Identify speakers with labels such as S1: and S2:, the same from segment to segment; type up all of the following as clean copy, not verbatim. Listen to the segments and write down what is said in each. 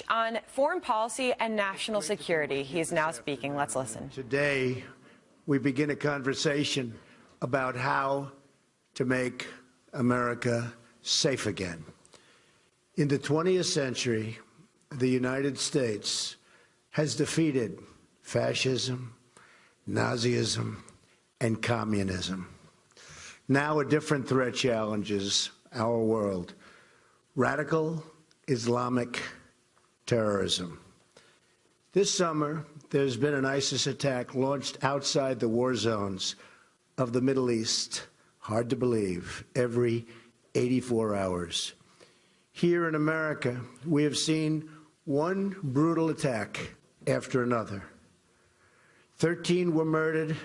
S1: March on foreign policy and national security. He's now speaking. Let's listen.
S2: Today, we begin a conversation about how to make America safe again. In the 20th century, the United States has defeated fascism, Nazism, and communism. Now a different threat challenges our world: radical Islamic terrorism. This summer, there's been an ISIS attack launched outside the war zones of the Middle East, hard to believe, every 84 hours. Here in America, we have seen one brutal attack after another. 13 were murdered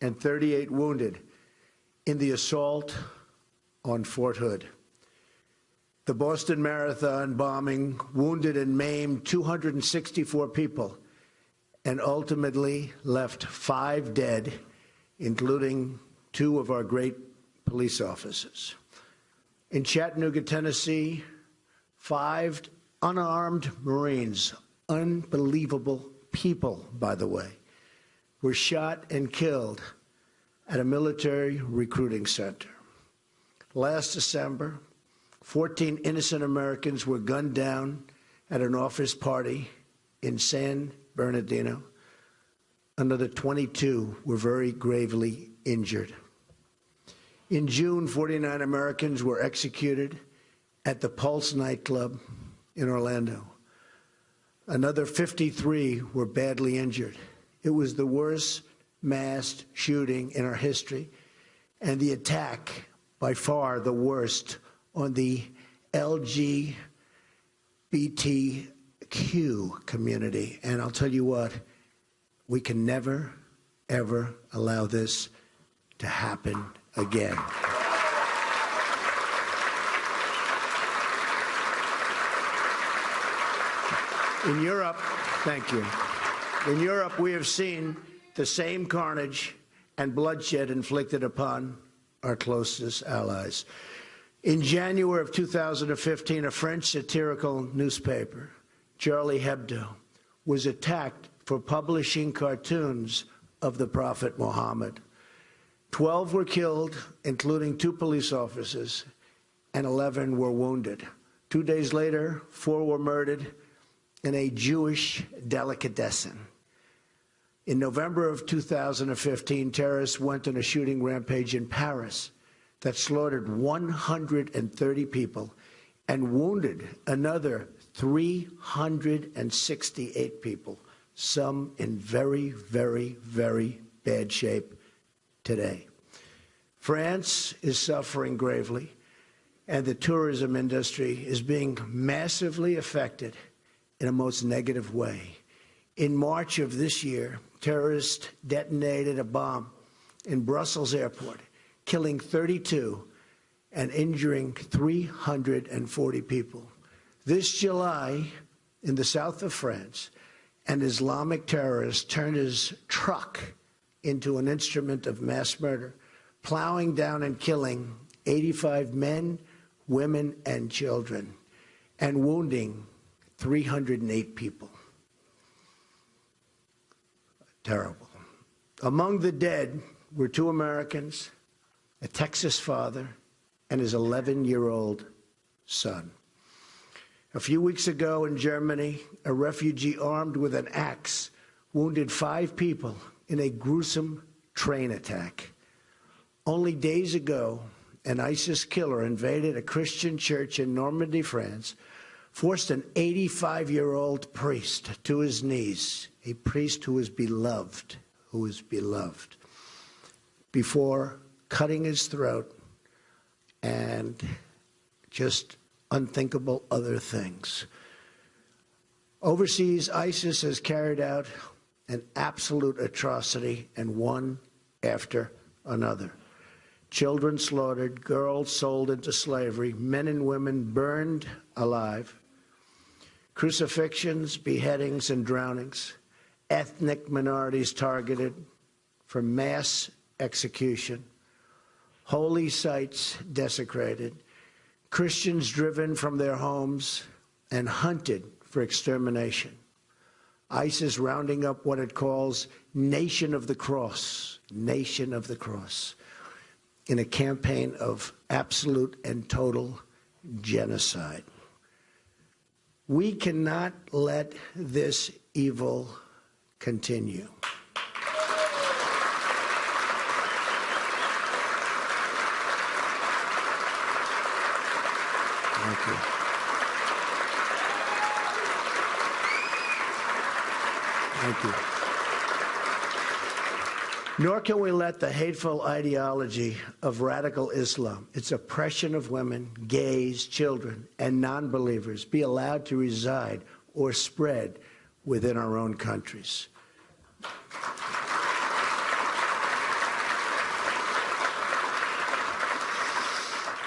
S2: and 38 wounded in the assault on Fort Hood. The Boston Marathon bombing wounded and maimed 264 people and ultimately left 5 dead, including 2 of our great police officers. In Chattanooga, Tennessee, 5 unarmed Marines, unbelievable people, by the way, were shot and killed at a military recruiting center. Last December, 14 innocent Americans were gunned down at an office party in San Bernardino. Another 22 were very gravely injured. In June, 49 Americans were executed at the Pulse nightclub in Orlando. Another 53 were badly injured. It was the worst mass shooting in our history, and the attack, by far the worst, on the LGBTQ community. And I'll tell you what, we can never, ever allow this to happen again. In Europe, thank you. In Europe, we have seen the same carnage and bloodshed inflicted upon our closest allies. In January of 2015, a French satirical newspaper, Charlie Hebdo, was attacked for publishing cartoons of the Prophet Muhammad. 12 were killed, including 2 police officers, and 11 were wounded. 2 days later, 4 were murdered in a Jewish delicatessen. In November of 2015, terrorists went on a shooting rampage in Paris that slaughtered 130 people and wounded another 368 people, some in very, very, very bad shape today. France is suffering gravely, and the tourism industry is being massively affected in a most negative way. In March of this year, terrorists detonated a bomb in Brussels airport, killing 32 and injuring 340 people. This July, in the south of France, an Islamic terrorist turned his truck into an instrument of mass murder, plowing down and killing 85 men, women, and children, and wounding 308 people. Terrible. Among the dead were 2 Americans, a Texas father, and his 11-year-old son. A few weeks ago in Germany, a refugee armed with an axe wounded 5 people in a gruesome train attack. Only days ago, an ISIS killer invaded a Christian church in Normandy, France, forced an 85-year-old priest to his knees, a priest who was beloved, before cutting his throat and just unthinkable other things. Overseas, ISIS has carried out an absolute atrocity, and one after another. Children slaughtered, girls sold into slavery, men and women burned alive, crucifixions, beheadings, and drownings, ethnic minorities targeted for mass execution, holy sites desecrated, Christians driven from their homes and hunted for extermination. ISIS rounding up what it calls Nation of the Cross, in a campaign of absolute and total genocide. We cannot let this evil continue. Thank you. Thank you. Nor can we let the hateful ideology of radical Islam, its oppression of women, gays, children, and non-believers be allowed to reside or spread within our own countries.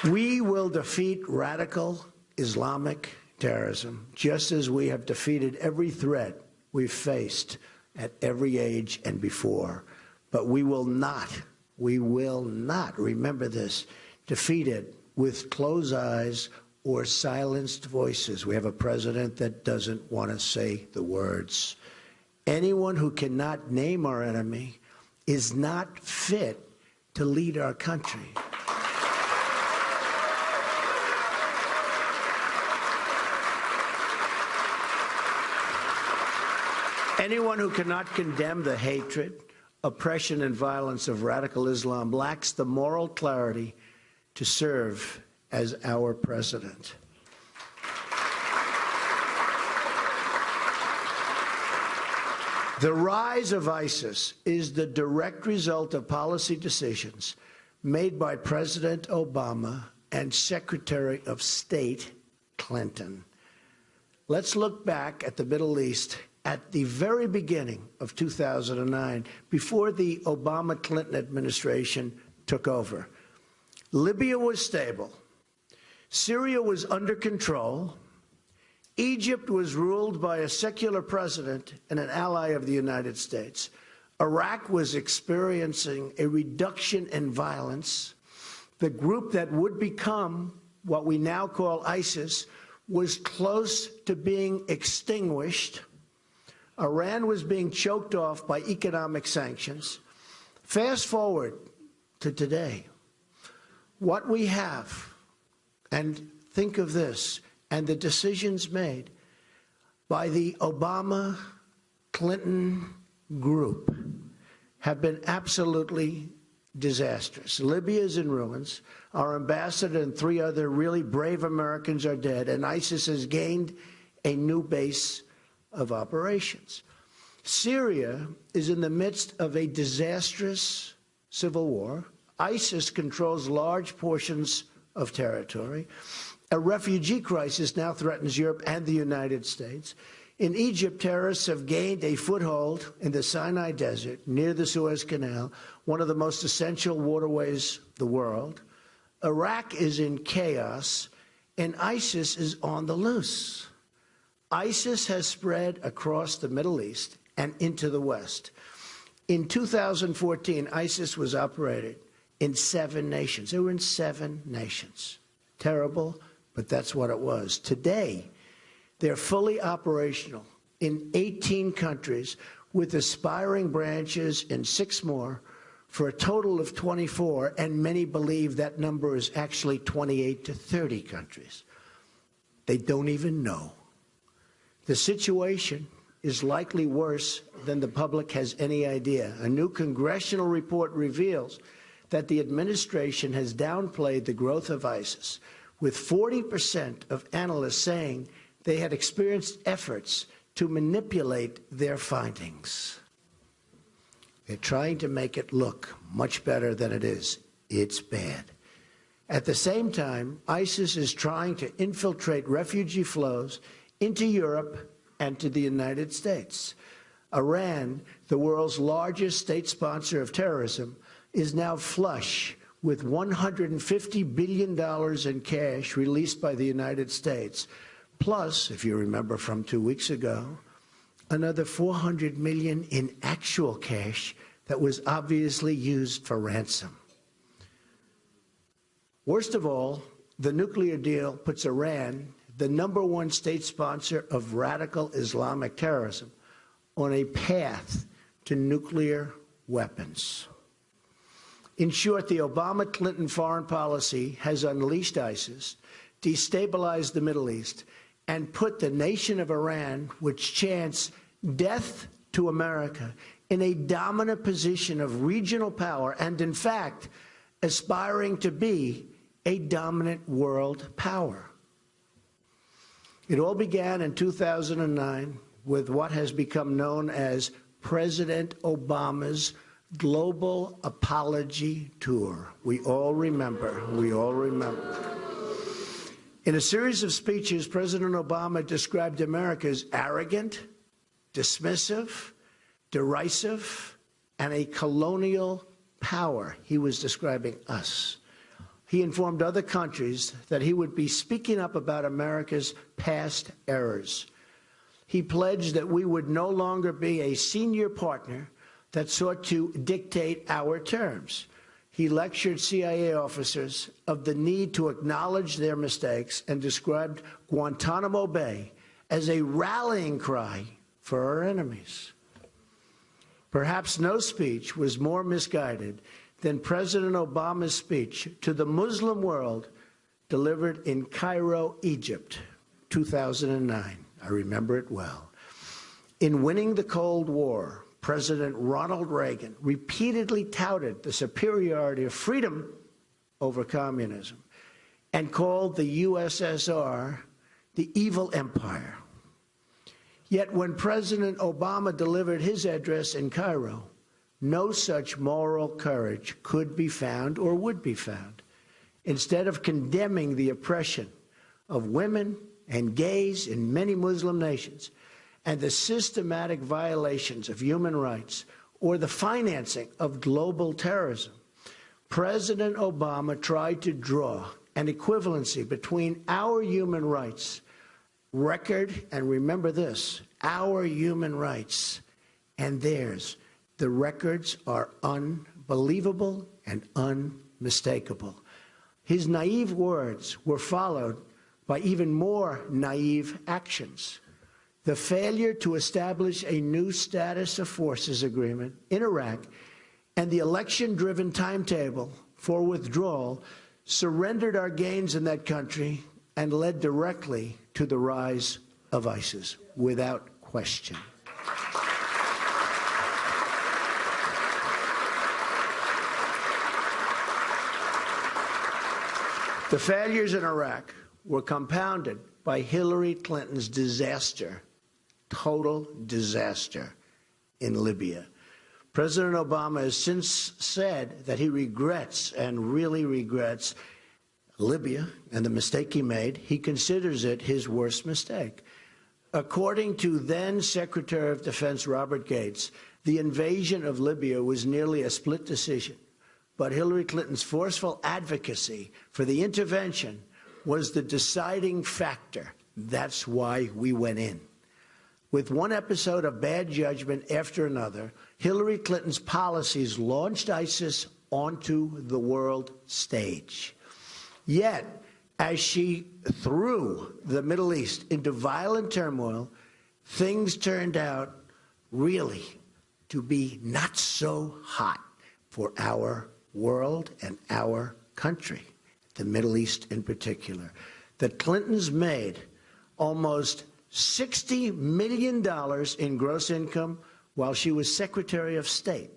S2: We will defeat radical Islamic terrorism, just as we have defeated every threat we've faced at every age and before. But we will not, remember this, defeat it with closed eyes or silenced voices. We have a president that doesn't want to say the words. Anyone who cannot name our enemy is not fit to lead our country. Anyone who cannot condemn the hatred, oppression, and violence of radical Islam lacks the moral clarity to serve as our president. The rise of ISIS is the direct result of policy decisions made by President Obama and Secretary of State Clinton. Let's look back at the Middle East at the very beginning of 2009, before the Obama-Clinton administration took over. Libya was stable. Syria was under control. Egypt was ruled by a secular president and an ally of the United States. Iraq was experiencing a reduction in violence. The group that would become what we now call ISIS was close to being extinguished. Iran was being choked off by economic sanctions. Fast forward to today. What we have, and think of this, and the decisions made by the Obama-Clinton group have been absolutely disastrous. Libya is in ruins. Our ambassador and 3 other really brave Americans are dead, and ISIS has gained a new base of operations. Syria is in the midst of a disastrous civil war. ISIS controls large portions of territory. A refugee crisis now threatens Europe and the United States. In Egypt, terrorists have gained a foothold in the Sinai Desert near the Suez Canal, one of the most essential waterways of the world. Iraq is in chaos, and ISIS is on the loose. ISIS has spread across the Middle East and into the West. In 2014, ISIS was operated in 7 nations. They were in 7 nations. Terrible, but that's what it was. Today, they're fully operational in 18 countries with aspiring branches in 6 more for a total of 24, and many believe that number is actually 28 to 30 countries. They don't even know. The situation is likely worse than the public has any idea. A new congressional report reveals that the administration has downplayed the growth of ISIS, with 40% of analysts saying they had experienced efforts to manipulate their findings. They're trying to make it look much better than it is. It's bad. At the same time, ISIS is trying to infiltrate refugee flows into Europe and to the United States. Iran, the world's largest state sponsor of terrorism, is now flush with $150 billion in cash released by the United States. Plus, if you remember from 2 weeks ago, another $400 million in actual cash that was obviously used for ransom. Worst of all, the nuclear deal puts Iran, the #1 state sponsor of radical Islamic terrorism, on a path to nuclear weapons. In short, the Obama-Clinton foreign policy has unleashed ISIS, destabilized the Middle East, and put the nation of Iran, which chants death to America, in a dominant position of regional power and, in fact, aspiring to be a dominant world power. It all began in 2009 with what has become known as President Obama's Global Apology Tour. We all remember. In a series of speeches, President Obama described America as arrogant, dismissive, derisive, and a colonial power. He was describing us. He informed other countries that he would be speaking up about America's past errors. He pledged that we would no longer be a senior partner that sought to dictate our terms. He lectured CIA officers of the need to acknowledge their mistakes and described Guantanamo Bay as a rallying cry for our enemies. Perhaps no speech was more misguided than President Obama's speech to the Muslim world delivered in Cairo, Egypt, 2009. I remember it well. In winning the Cold War, President Ronald Reagan repeatedly touted the superiority of freedom over communism and called the USSR the evil empire. Yet when President Obama delivered his address in Cairo, no such moral courage could be found or would be found. Instead of condemning the oppression of women and gays in many Muslim nations and the systematic violations of human rights or the financing of global terrorism, President Obama tried to draw an equivalency between our human rights record, and remember this, our human rights and theirs. The records are unbelievable and unmistakable. His naive words were followed by even more naive actions. The failure to establish a new status of forces agreement in Iraq and the election-driven timetable for withdrawal surrendered our gains in that country and led directly to the rise of ISIS, without question. The failures in Iraq were compounded by Hillary Clinton's disaster, total disaster, in Libya. President Obama has since said that he regrets, and really regrets, Libya and the mistake he made. He considers it his worst mistake. According to then Secretary of Defense Robert Gates, the invasion of Libya was nearly a split decision. But Hillary Clinton's forceful advocacy for the intervention was the deciding factor. That's why we went in. With one episode of bad judgment after another, Hillary Clinton's policies launched ISIS onto the world stage. Yet, as she threw the Middle East into violent turmoil, things turned out really to be not so hot for our world and our country, the Middle East in particular. The Clintons made almost $60 million in gross income while she was Secretary of State.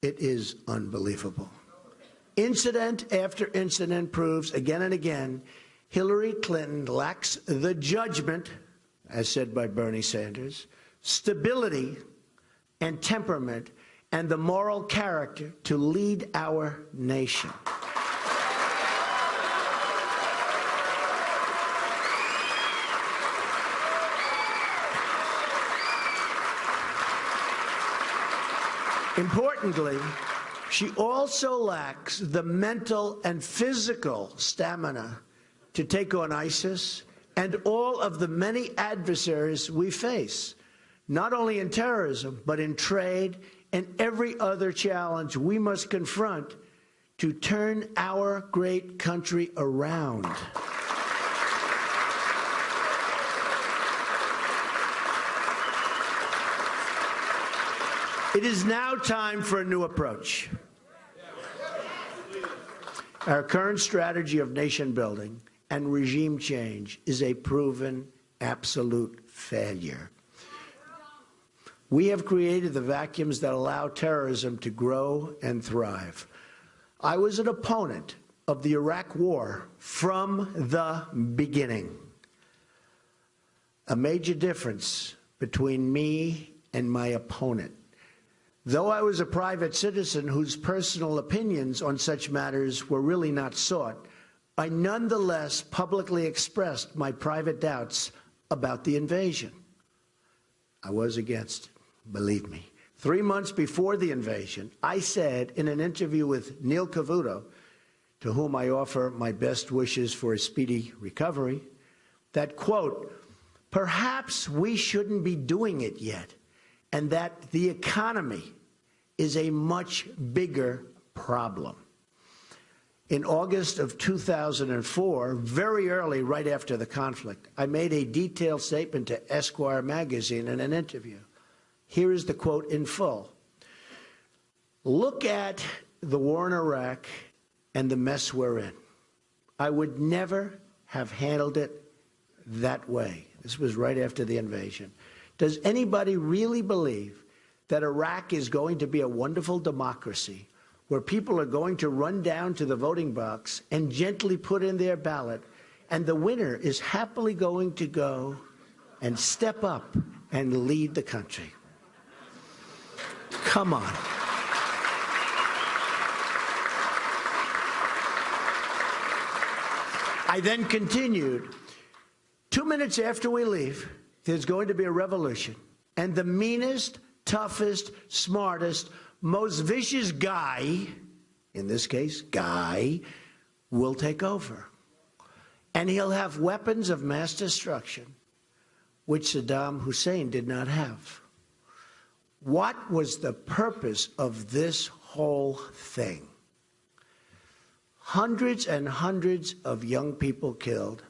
S2: It is unbelievable. Incident after incident proves again and again Hillary Clinton lacks the judgment, as said by Bernie Sanders, stability and temperament, and the moral character to lead our nation. Importantly, she also lacks the mental and physical stamina to take on ISIS and all of the many adversaries we face, not only in terrorism, but in trade and every other challenge we must confront to turn our great country around. It is now time for a new approach. Our current strategy of nation building and regime change is a proven absolute failure. We have created the vacuums that allow terrorism to grow and thrive. I was an opponent of the Iraq War from the beginning. A major difference between me and my opponent. Though I was a private citizen whose personal opinions on such matters were really not sought, I nonetheless publicly expressed my private doubts about the invasion. I was against it, believe me. 3 months before the invasion, I said in an interview with Neil Cavuto, to whom I offer my best wishes for a speedy recovery, that, quote, perhaps we shouldn't be doing it yet, and that the economy is a much bigger problem. In August of 2004, very early, right after the conflict, I made a detailed statement to Esquire magazine in an interview. Here is the quote in full. Look at the war in Iraq and the mess we're in. I would never have handled it that way. This was right after the invasion. Does anybody really believe that Iraq is going to be a wonderful democracy where people are going to run down to the voting box and gently put in their ballot, and the winner is happily going to go and step up and lead the country? Come on. I then continued, 2 minutes after we leave, there's going to be a revolution, and the meanest, toughest, smartest, most vicious guy, in this case, guy, will take over. And he'll have weapons of mass destruction, which Saddam Hussein did not have. What was the purpose of this whole thing? Hundreds and hundreds of young people killed.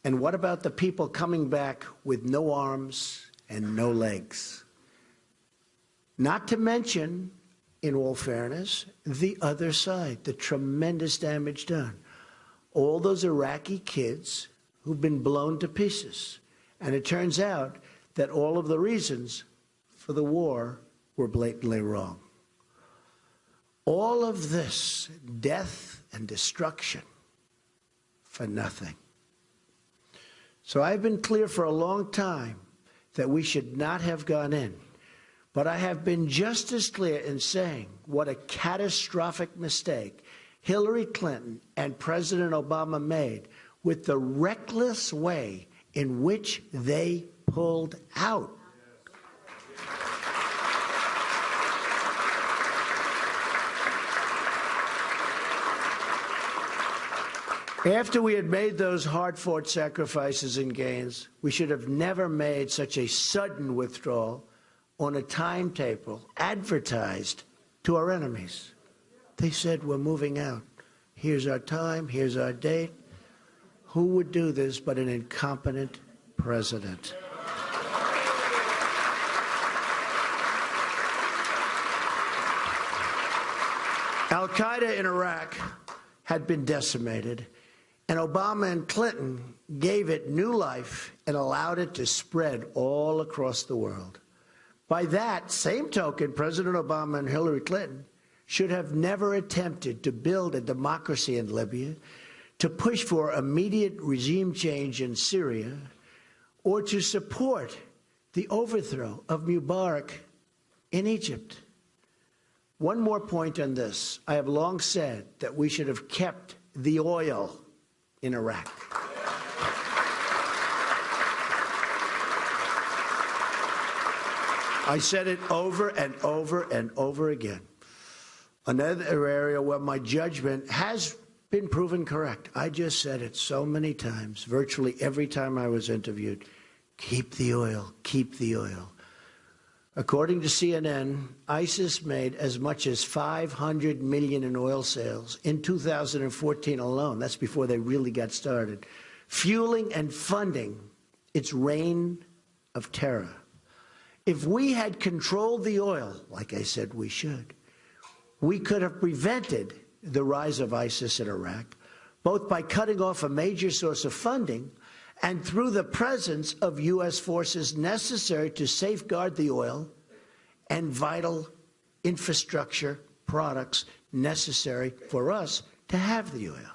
S2: And what about the people coming back with no arms and no legs? Not to mention, in all fairness, the other side, the tremendous damage done. All those Iraqi kids who've been blown to pieces. And it turns out that all of the reasons for the war were blatantly wrong. All of this death and destruction for nothing. So I've been clear for a long time that we should not have gone in. But I have been just as clear in saying what a catastrophic mistake Hillary Clinton and President Obama made with the reckless way in which they pulled out. After we had made those hard-fought sacrifices and gains, we should have never made such a sudden withdrawal on a timetable advertised to our enemies. They said, we're moving out. Here's our time, here's our date. Who would do this but an incompetent president? Al-Qaeda in Iraq had been decimated, and Obama and Clinton gave it new life and allowed it to spread all across the world. By that same token, President Obama and Hillary Clinton should have never attempted to build a democracy in Libya, to push for immediate regime change in Syria, or to support the overthrow of Mubarak in Egypt. One more point on this. I have long said that we should have kept the oil in Iraq. I said it over and over and over again. Another area where my judgment has been proven correct. I just said it so many times, virtually every time I was interviewed. Keep the oil, keep the oil. According to CNN, ISIS made as much as $500 million in oil sales in 2014 alone. That's before they really got started, fueling and funding its reign of terror. If we had controlled the oil, like I said we should, we could have prevented the rise of ISIS in Iraq, both by cutting off a major source of funding and through the presence of U.S. forces necessary to safeguard the oil and vital infrastructure products necessary for us to have the oil.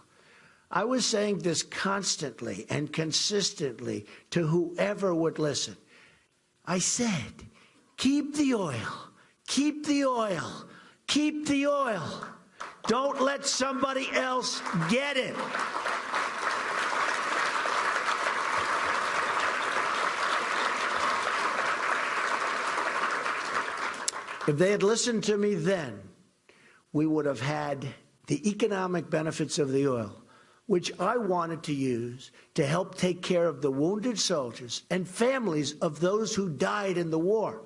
S2: I was saying this constantly and consistently to whoever would listen. I said, keep the oil, keep the oil, keep the oil. Don't let somebody else get it. If they had listened to me then, we would have had the economic benefits of the oil, which I wanted to use to help take care of the wounded soldiers and families of those who died in the war.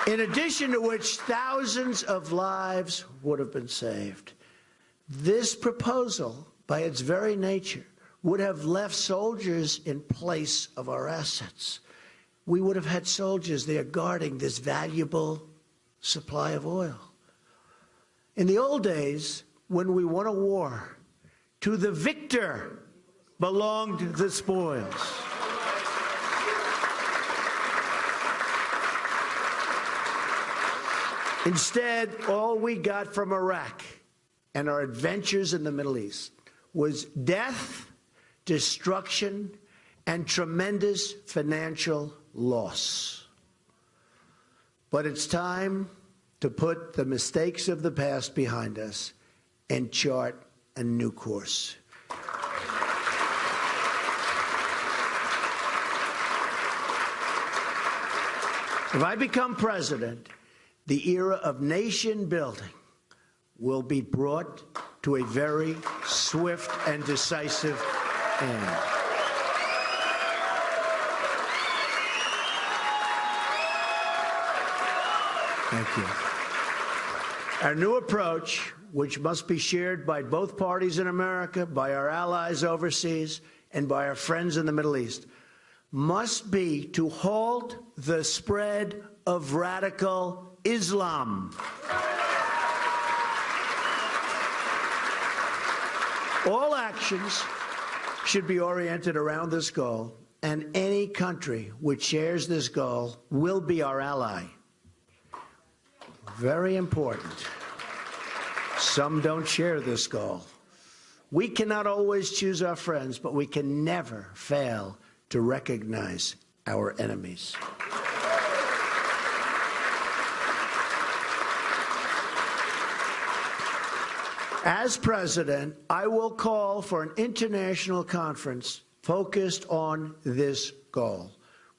S2: In addition to which, thousands of lives would have been saved. This proposal, by its very nature, would have left soldiers in place of our assets. We would have had soldiers there guarding this valuable supply of oil. In the old days, when we won a war, to the victor belonged the spoils. Instead, all we got from Iraq and our adventures in the Middle East was death, destruction, and tremendous financial loss. But it's time to put the mistakes of the past behind us and chart a new course. If I become president, the era of nation building will be brought to a very swift and decisive end. Thank you. Our new approach, which must be shared by both parties in America, by our allies overseas, and by our friends in the Middle East, must be to halt the spread of radical Islam. All actions should be oriented around this goal, and any country which shares this goal will be our ally. Very important. Some don't share this goal. We cannot always choose our friends, but we can never fail to recognize our enemies. As president, I will call for an international conference focused on this goal.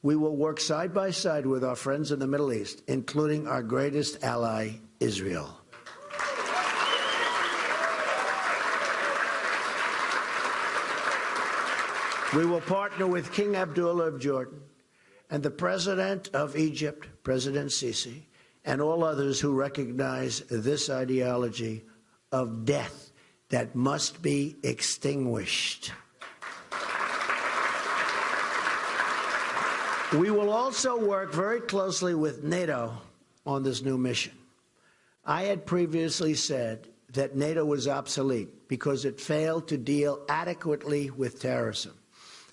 S2: We will work side by side with our friends in the Middle East, including our greatest ally, Israel. We will partner with King Abdullah of Jordan and the President of Egypt, President Sisi, and all others who recognize this ideology of death that must be extinguished. We will also work very closely with NATO on this new mission. I had previously said that NATO was obsolete because it failed to deal adequately with terrorism.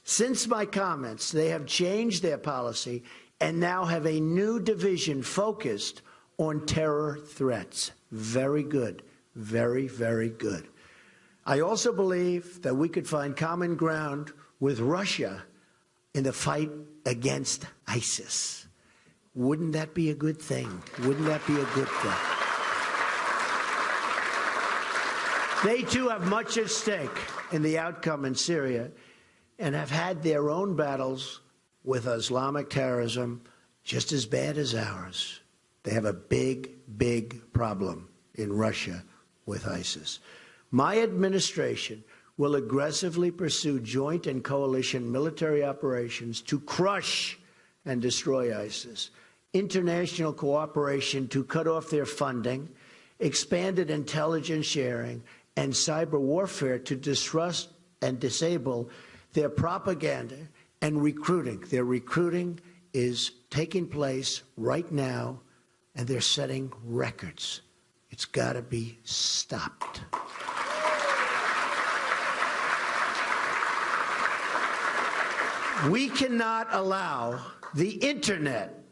S2: Since my comments, they have changed their policy and now have a new division focused on terror threats. Very good. Very, very good. I also believe that we could find common ground with Russia in the fight against ISIS. Wouldn't that be a good thing? Wouldn't that be a good thing? They, too, have much at stake in the outcome in Syria and have had their own battles with Islamic terrorism just as bad as ours. They have a big, big problem in Russia with ISIS. My administration will aggressively pursue joint and coalition military operations to crush and destroy ISIS, international cooperation to cut off their funding, expanded intelligence sharing, and cyber warfare to disrupt and disable their propaganda and recruiting. Their recruiting is taking place right now, and they're setting records. It's got to be stopped. We cannot allow the internet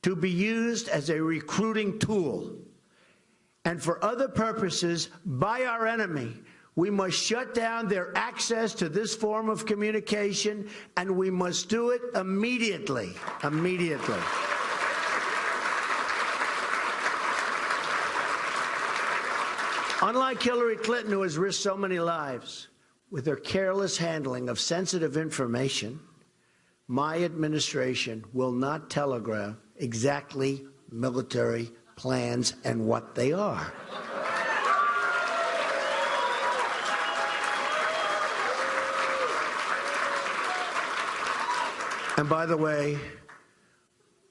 S2: to be used as a recruiting tool and for other purposes by our enemy. We must shut down their access to this form of communication, and we must do it immediately. Immediately. Unlike Hillary Clinton, who has risked so many lives with her careless handling of sensitive information, my administration will not telegraph exactly military plans and what they are. And by the way,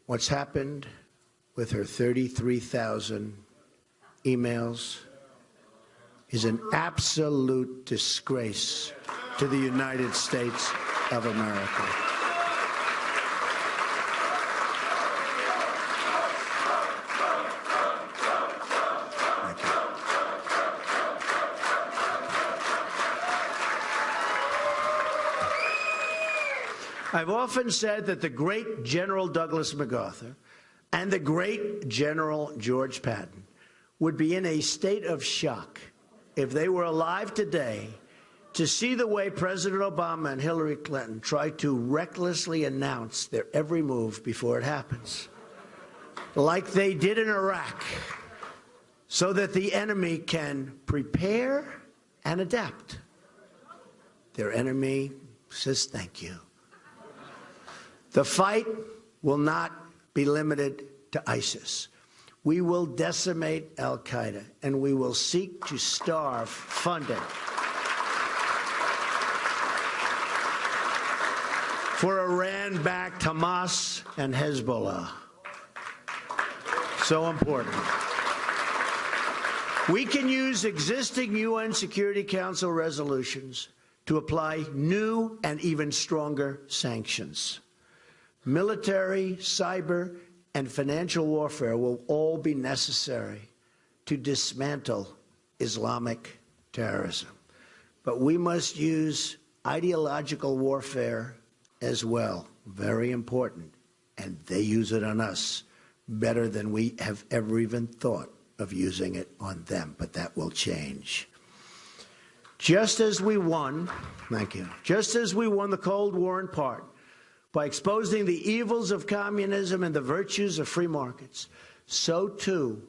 S2: what's happened with her 33,000 emails is an absolute disgrace to the United States of America. I've often said that the great General Douglas MacArthur and the great General George Patton would be in a state of shock if they were alive today to see the way President Obama and Hillary Clinton try to recklessly announce their every move before it happens, like they did in Iraq, so that the enemy can prepare and adapt. Their enemy says thank you. The fight will not be limited to ISIS. We will decimate al-Qaeda, and we will seek to starve funding for Iran-backed Hamas and Hezbollah. So important. We can use existing UN Security Council resolutions to apply new and even stronger sanctions. Military, cyber, and financial warfare will all be necessary to dismantle Islamic terrorism. But we must use ideological warfare as well. Very important. And they use it on us better than we have ever even thought of using it on them. But that will change. Just as we won, thank you, just as we won the Cold War in part, by exposing the evils of communism and the virtues of free markets, so too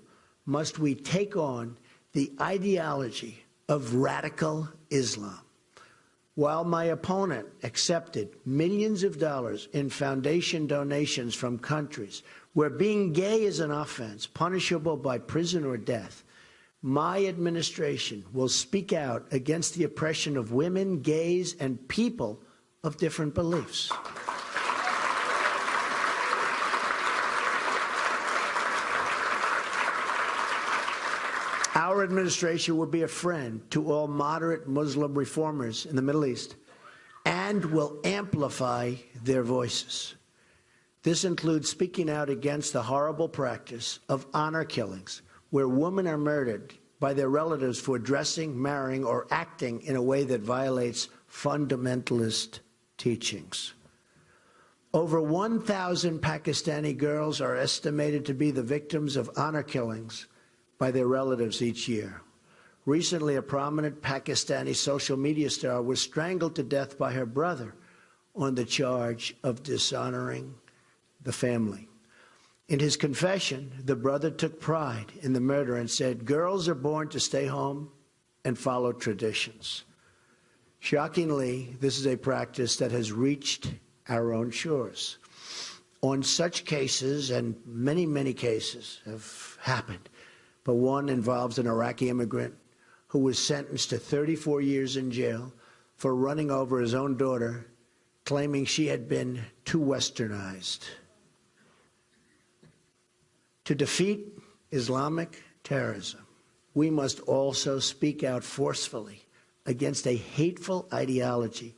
S2: must we take on the ideology of radical Islam. While my opponent accepted millions of dollars in foundation donations from countries where being gay is an offense punishable by prison or death, my administration will speak out against the oppression of women, gays, and people of different beliefs. Our administration will be a friend to all moderate Muslim reformers in the Middle East and will amplify their voices. This includes speaking out against the horrible practice of honor killings, where women are murdered by their relatives for dressing, marrying, or acting in a way that violates fundamentalist teachings. Over 1,000 Pakistani girls are estimated to be the victims of honor killings by their relatives each year. Recently, a prominent Pakistani social media star was strangled to death by her brother on the charge of dishonoring the family. In his confession, the brother took pride in the murder and said, "Girls are born to stay home and follow traditions." Shockingly, this is a practice that has reached our own shores. On such cases, and many, many cases have happened, but one involves an Iraqi immigrant who was sentenced to 34 years in jail for running over his own daughter, claiming she had been too westernized. To defeat Islamic terrorism, we must also speak out forcefully against a hateful ideology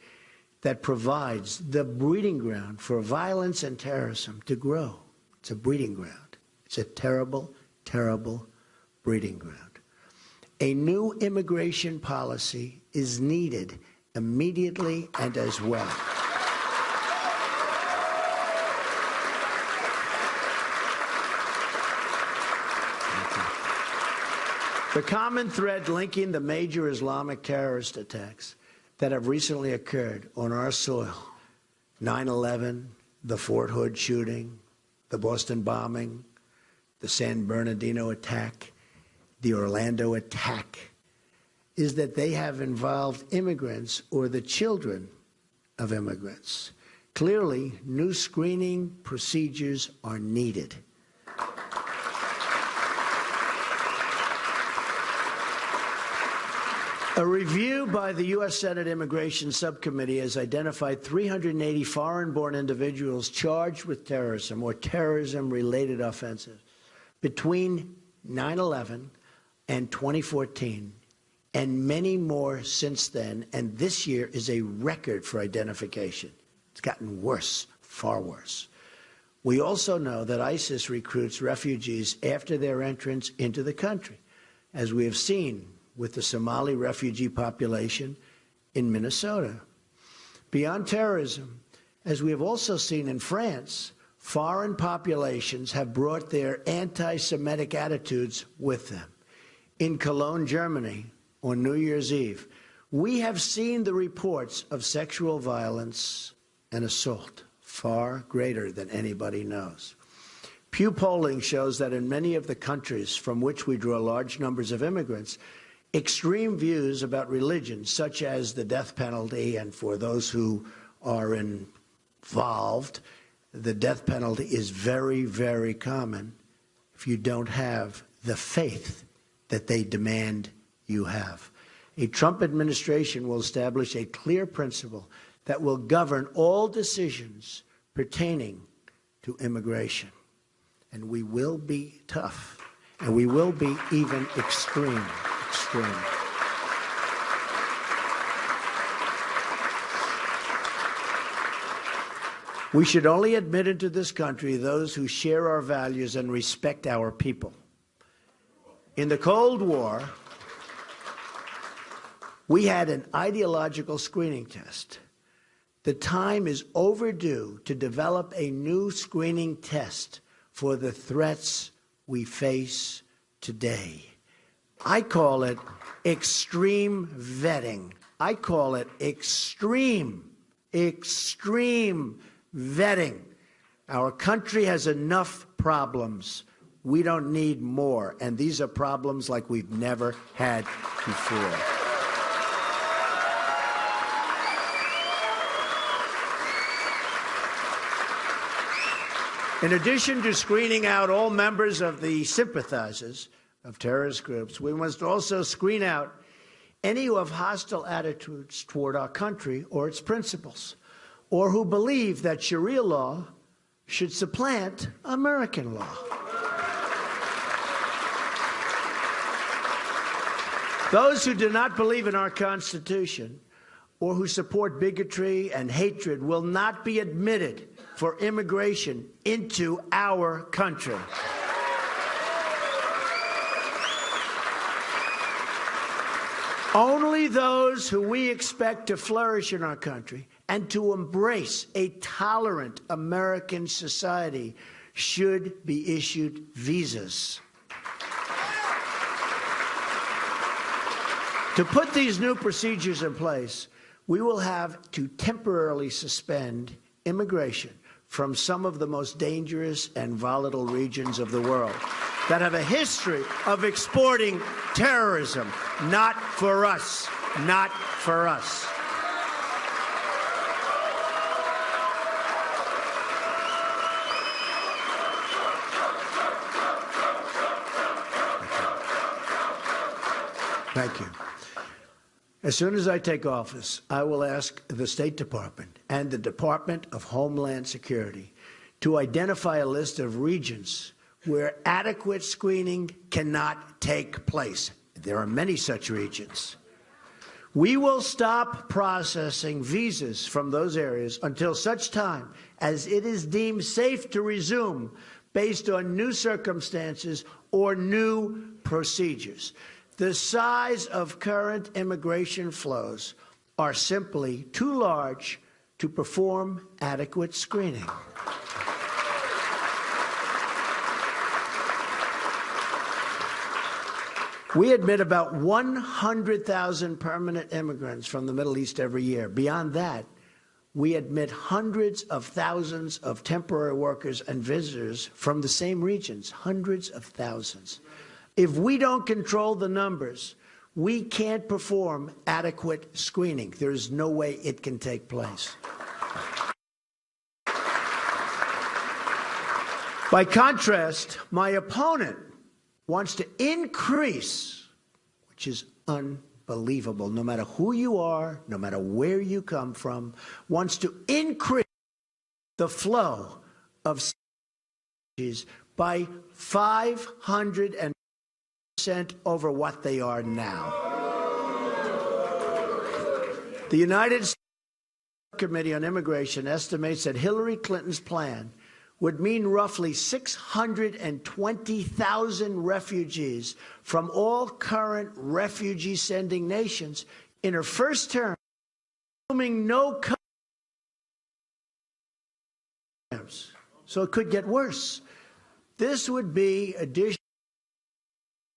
S2: that provides the breeding ground for violence and terrorism to grow. It's a breeding ground. It's a terrible, terrible breeding ground. A new immigration policy is needed immediately and as well. The common thread linking the major Islamic terrorist attacks that have recently occurred on our soil, 9/11, the Fort Hood shooting, the Boston bombing, the San Bernardino attack, the Orlando attack, is that they have involved immigrants or the children of immigrants. Clearly, new screening procedures are needed. A review by the U.S. Senate Immigration Subcommittee has identified 380 foreign-born individuals charged with terrorism or terrorism-related offenses between 9/11 and 2014, and many more since then, and this year is a record for identification. It's gotten worse, far worse. We also know that ISIS recruits refugees after their entrance into the country, as we have seen with the Somali refugee population in Minnesota. Beyond terrorism, as we have also seen in France, foreign populations have brought their anti-Semitic attitudes with them. In Cologne, Germany, on New Year's Eve, we have seen the reports of sexual violence and assault, far greater than anybody knows. Pew polling shows that in many of the countries from which we draw large numbers of immigrants, extreme views about religion, such as the death penalty, and for those who are involved, the death penalty is very, very common if you don't have the faith that they demand you have. A Trump administration will establish a clear principle that will govern all decisions pertaining to immigration. And we will be tough, and we will be even extreme. We should only admit into this country those who share our values and respect our people. In the Cold War, we had an ideological screening test. The time is overdue to develop a new screening test for the threats we face today. I call it extreme vetting. I call it extreme vetting. Our country has enough problems. We don't need more. And these are problems like we've never had before. In addition to screening out all members of the sympathizers of terrorist groups, we must also screen out any who have hostile attitudes toward our country or its principles, or who believe that Sharia law should supplant American law. Those who do not believe in our Constitution or who support bigotry and hatred will not be admitted for immigration into our country. Only those who we expect to flourish in our country and to embrace a tolerant American society should be issued visas. To put these new procedures in place, we will have to temporarily suspend immigration from some of the most dangerous and volatile regions of the world that have a history of exporting terrorism. Not for us. Not for us. Thank you. As soon as I take office, I will ask the State Department and the Department of Homeland Security to identify a list of regions where adequate screening cannot take place. There are many such regions. We will stop processing visas from those areas until such time as it is deemed safe to resume based on new circumstances or new procedures. The size of current immigration flows are simply too large to perform adequate screening. We admit about 100,000 permanent immigrants from the Middle East every year. Beyond that, we admit hundreds of thousands of temporary workers and visitors from the same regions, hundreds of thousands. If we don't control the numbers, we can't perform adequate screening. There is no way it can take place. By contrast, my opponent wants to increase, which is unbelievable, no matter who you are, no matter where you come from, wants to increase the flow of refugees by 500% over what they are now. The United States Committee on Immigration estimates that Hillary Clinton's plan would mean roughly 620,000 refugees from all current refugee-sending nations in her first term, assuming no terms. So it could get worse. This would be additional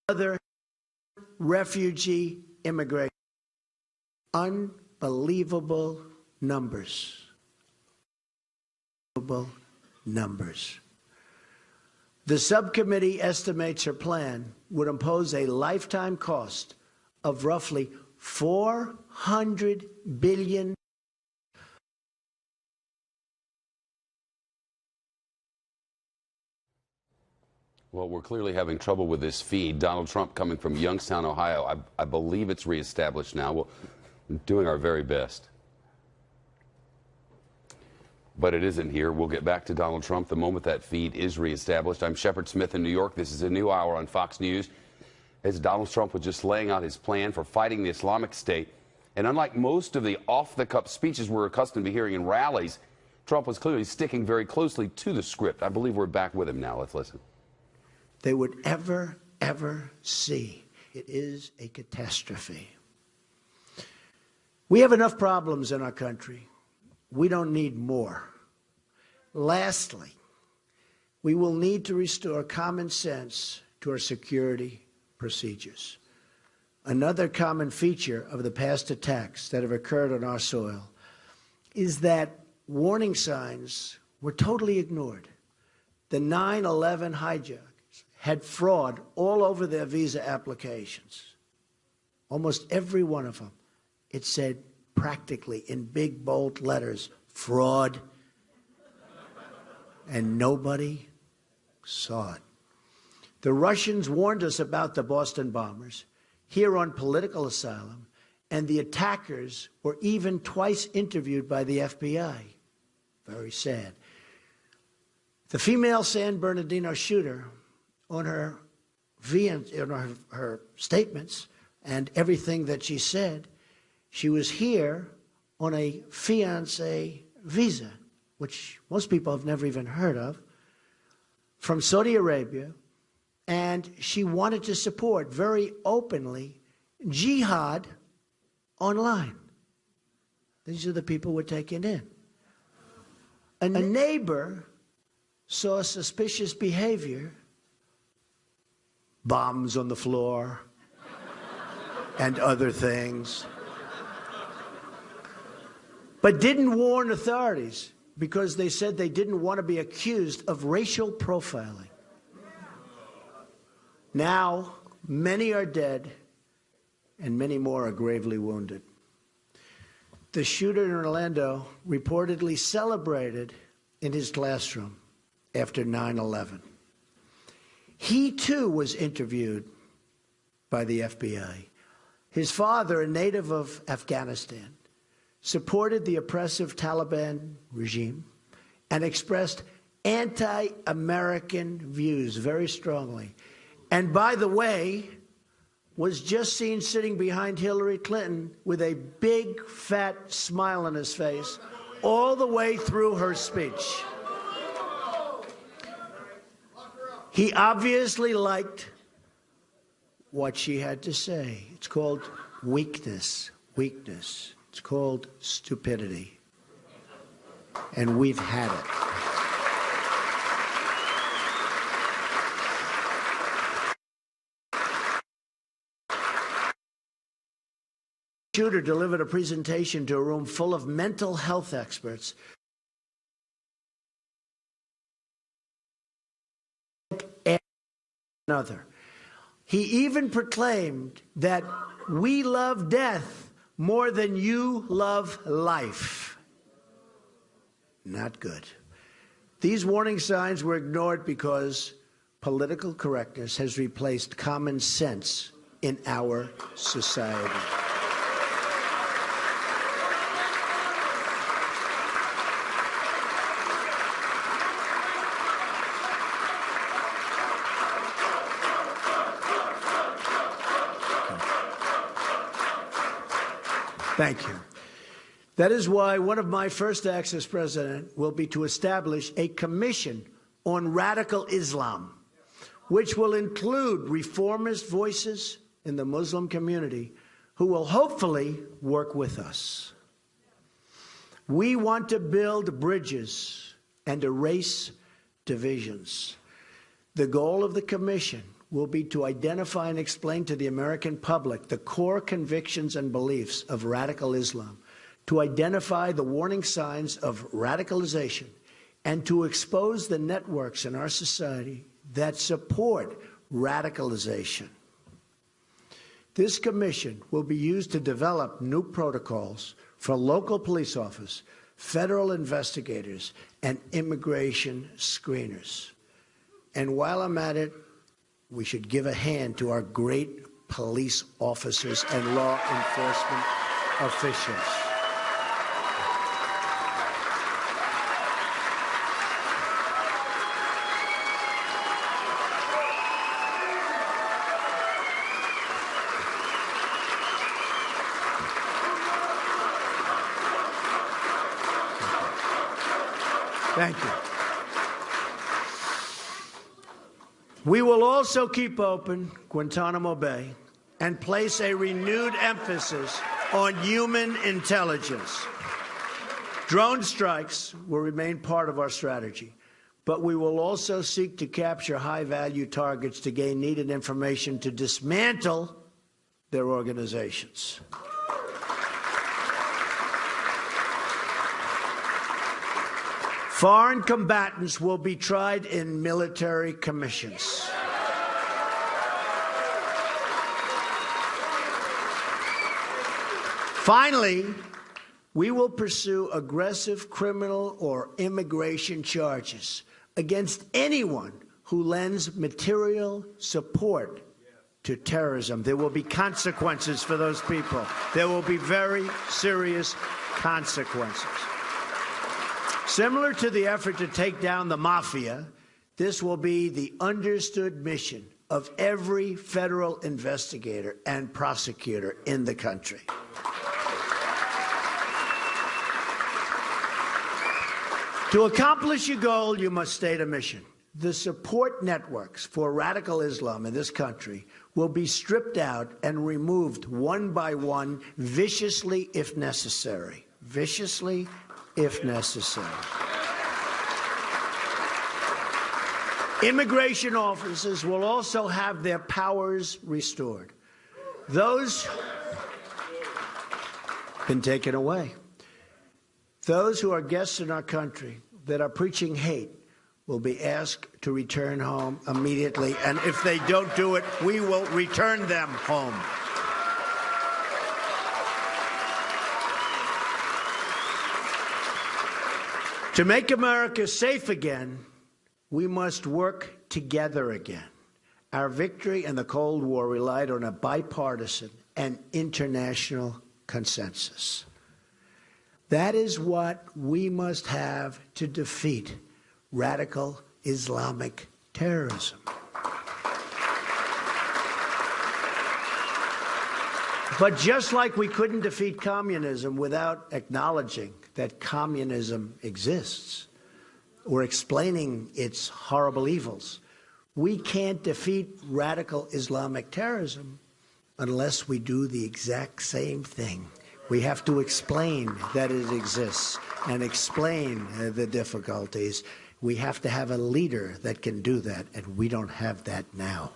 S2: other refugee immigration. Unbelievable numbers. Unbelievable numbers. The subcommittee estimates her plan would impose a lifetime cost of roughly $400 billion.
S3: Well, we're clearly having trouble with this feed. Donald Trump coming from Youngstown, Ohio. I believe it's reestablished now. We're doing our very best. But it isn't here. We'll get back to Donald Trump the moment that feed is reestablished. I'm Shepard Smith in New York. This is a new hour on Fox News. As Donald Trump was just laying out his plan for fighting the Islamic State. And unlike most of the off-the-cuff speeches we're accustomed to hearing in rallies, Trump was clearly sticking very closely to the script. I believe we're back with him now. Let's listen.
S2: They would ever see. It is a catastrophe. We have enough problems in our country. We don't need more. Lastly, we will need to restore common sense to our security procedures. Another common feature of the past attacks that have occurred on our soil is that warning signs were totally ignored. The 9/11 hijackers had fraud all over their visa applications. Almost every one of them. It said practically in big bold letters, fraud. And nobody saw it. The Russians warned us about the Boston bombers here on political asylum, and the attackers were even twice interviewed by the FBI. Very sad. The female San Bernardino shooter, on her statements and everything that she said, she was here on a fiancé visa, which most people have never even heard of, from Saudi Arabia, and she wanted to support very openly jihad online. These are the people we're taking in. A neighbor saw suspicious behavior, bombs on the floor, and other things, but didn't warn authorities because they said they didn't want to be accused of racial profiling. Now, many are dead and many more are gravely wounded. The shooter in Orlando reportedly celebrated in his classroom after 9/11. He, too, was interviewed by the FBI. His father, a native of Afghanistan, supported the oppressive Taliban regime and expressed anti-American views very strongly. And by the way, was just seen sitting behind Hillary Clinton with a big, fat smile on his face all the way through her speech. He obviously liked what she had to say. It's called weakness. Weakness. It's called stupidity. And we've had it. Shooter delivered a presentation to a room full of mental health experts. Another. He even proclaimed that we love death more than you love life. Not good. These warning signs were ignored because political correctness has replaced common sense in our society. Thank you. That is why one of my first acts as president will be to establish a commission on radical Islam, which will include reformist voices in the Muslim community who will hopefully work with us. We want to build bridges and erase divisions. The goal of the commission will be to identify and explain to the American public the core convictions and beliefs of radical Islam, to identify the warning signs of radicalization, and to expose the networks in our society that support radicalization. This commission will be used to develop new protocols for local police officers, federal investigators, and immigration screeners. And while I'm at it, we should give a hand to our great police officers and law enforcement officials. Thank you. We will also keep open Guantanamo Bay and place a renewed emphasis on human intelligence. Drone strikes will remain part of our strategy, but we will also seek to capture high-value targets to gain needed information to dismantle their organizations. Foreign combatants will be tried in military commissions. Finally, we will pursue aggressive criminal or immigration charges against anyone who lends material support to terrorism. There will be consequences for those people. There will be very serious consequences. Similar to the effort to take down the mafia, this will be the understood mission of every federal investigator and prosecutor in the country. To accomplish your goal, you must state a mission. The support networks for radical Islam in this country will be stripped out and removed one by one, viciously if necessary. Viciously if necessary. Immigration officers will also have their powers restored. Those been taken away. Those who are guests in our country that are preaching hate will be asked to return home immediately, and if they don't do it, we will return them home. To make America safe again, we must work together again. Our victory in the Cold War relied on a bipartisan and international consensus. That is what we must have to defeat radical Islamic terrorism. But just like we couldn't defeat communism without acknowledging that communism exists or explaining its horrible evils, we can't defeat radical Islamic terrorism unless we do the exact same thing. We have to explain that it exists and explain the difficulties. We have to have a leader that can do that, and we don't have that now.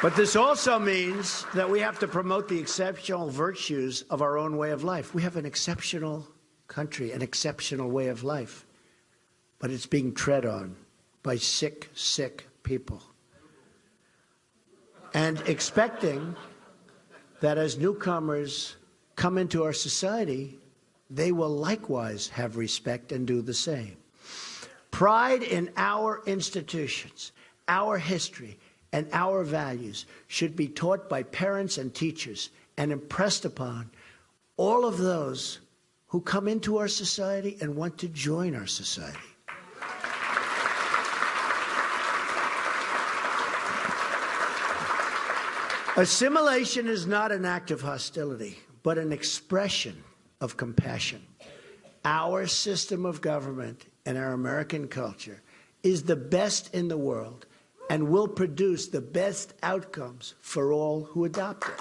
S2: But this also means that we have to promote the exceptional virtues of our own way of life. We have an exceptional country, an exceptional way of life, but it's being tread on by sick, sick people. And expecting that as newcomers come into our society, they will likewise have respect and do the same. Pride in our institutions, our history, and our values should be taught by parents and teachers and impressed upon all of those who come into our society and want to join our society. Assimilation is not an act of hostility, but an expression of compassion. Our system of government and our American culture is the best in the world and will produce the best outcomes for all who adopt it.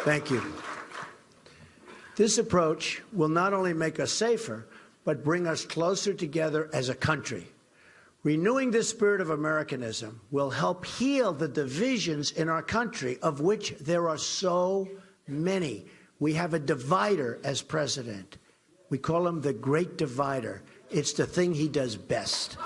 S2: Thank you. This approach will not only make us safer, but bring us closer together as a country. Renewing this spirit of Americanism will help heal the divisions in our country, of which there are so many. We have a divider as president. We call him the Great Divider. It's the thing he does best.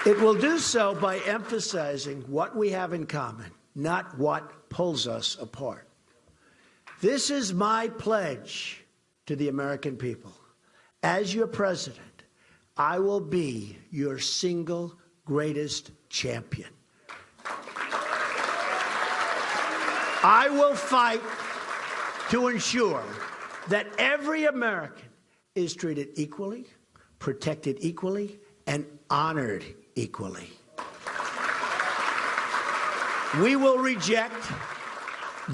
S2: It will do so by emphasizing what we have in common, not what pulls us apart. This is my pledge to the American people. As your president, I will be your single greatest champion. I will fight to ensure that every American is treated equally, protected equally, and honored equally. We will reject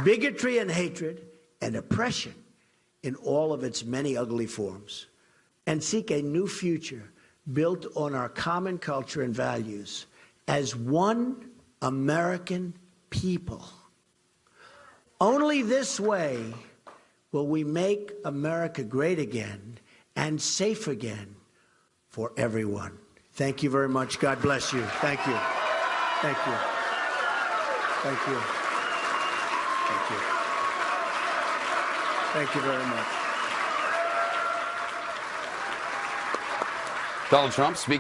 S2: bigotry and hatred and oppression in all of its many ugly forms and seek a new future built on our common culture and values as one American people. Only this way will we make America great again and safe again for everyone. Thank you very much. God bless you. Thank you. Thank you. Thank you. Thank you. Thank you very much.
S3: Donald Trump speaking.